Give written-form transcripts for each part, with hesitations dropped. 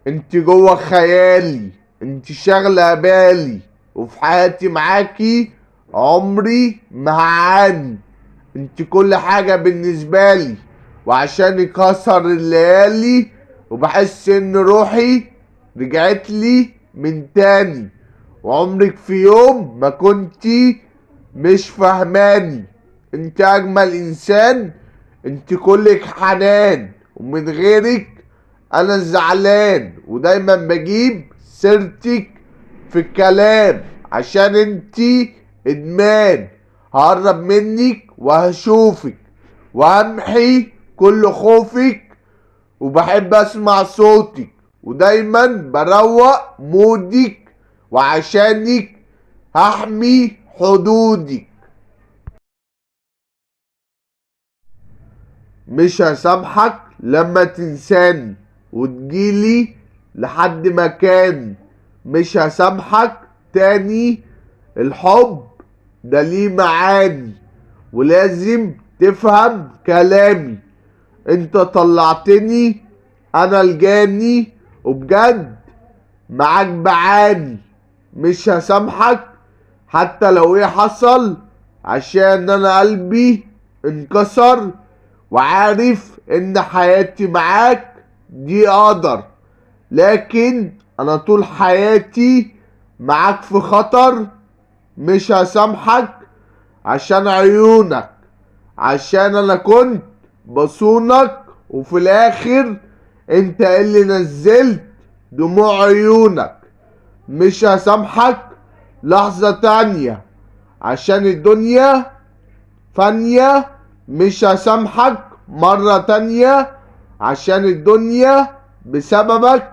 انت جوه خيالي، انت شاغلة بالي، وفي حياتي معاكي عمري ما هعاني. انت كل حاجة بالنسبة لي، وعشان يكسر الليالي، وبحس ان روحي رجعت لي من تاني. وعمرك في يوم ما كنتي مش فهماني. انت اجمل انسان، انت كلك حنان، ومن غيرك انا زعلان. ودايما بجيب سيرتك في الكلام عشان انتي ادمان. هقرب منك وهشوفك وامحي كل خوفك، وبحب اسمع صوتك، ودايما بروق مودك، وعشانك هحمي حدودك. مش هسامحك لما تنساني وتجيلي لحد مكاني. مش هسامحك تاني. الحب ده ليه معاني، ولازم تفهم كلامي. انت طلعتني انا الجاني، وبجد معاك بعاني. مش هسامحك حتى لو ايه حصل، عشان انا قلبي انكسر، وعارف ان حياتي معاك دي قدر. لكن انا طول حياتي معاك في خطر. مش هسامحك عشان عيونك، عشان انا كنت بصونك، وفي الاخر انت اللي نزلت دموع عيونك. مش هسامحك لحظة تانية عشان الدنيا فانية. مش هسامحك مرة تانية عشان الدنيا بسببك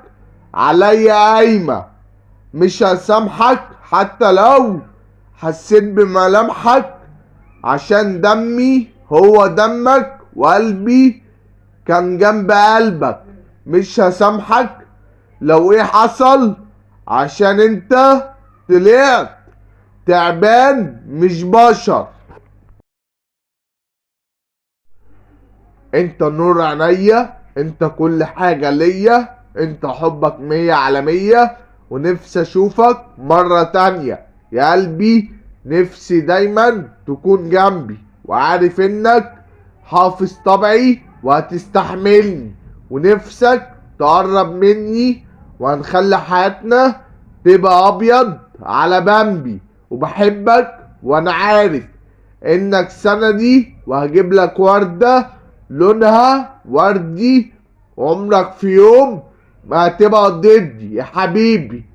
عليا قايمة. مش هسامحك حتى لو حسيت بملامحك، عشان دمي هو دمك، وقلبي كان جنب قلبك. مش هسامحك لو ايه حصل، عشان انت طلعت تعبان مش بشر. انت نور عينيا، انت كل حاجة ليا، انت حبك 100 على 100. ونفسي اشوفك مرة تانية يا قلبي. نفسي دايما تكون جنبي، وعارف انك حافظ طبعي وهتستحملني. ونفسك تقرب مني، وهنخلي حياتنا تبقى ابيض على بامبي. وبحبك وانا عارف انك سندي، وهجيب لك وردة لونها وردي. عمرك في يوم ما هتبقى ضدي يا حبيبي.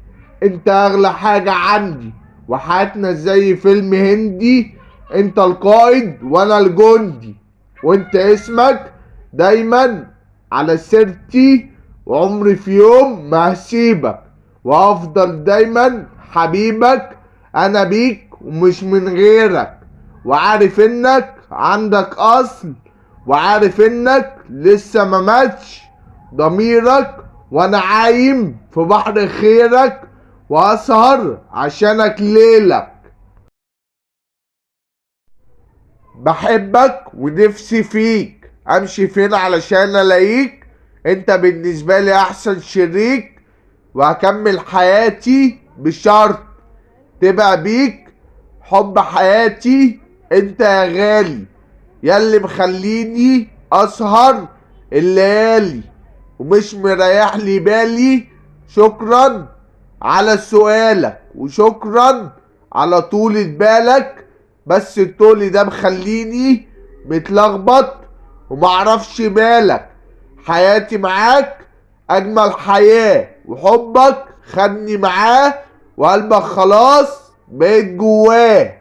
انت اغلى حاجة عندي، وحياتنا زي فيلم هندي. انت القائد وانا الجندي، وانت اسمك دايما على سيرتي. وعمري في يوم ما هسيبك، وهفضل دايما حبيبك. انا بيك ومش من غيرك، وعارف انك عندك اصل، وعارف انك لسه ما ماتش ضميرك. وانا عايم في بحر خيرك، واسهر عشانك ليلك. بحبك ونفسي فيك، امشي فين علشان الاقيك. انت بالنسبة لي احسن شريك، وهكمل حياتي بشرط تبقى بيك حب حياتي. انت يا غالي ياللي مخليني اسهر الليالي، ومش مريح لي بالي. شكرا على سؤالك، وشكرا على طولة بالك. بس الطول ده مخليني متلخبط ومعرفش بالك. حياتي معاك اجمل حياة، وحبك خدني معاه، وقلبك خلاص بقيت جواه.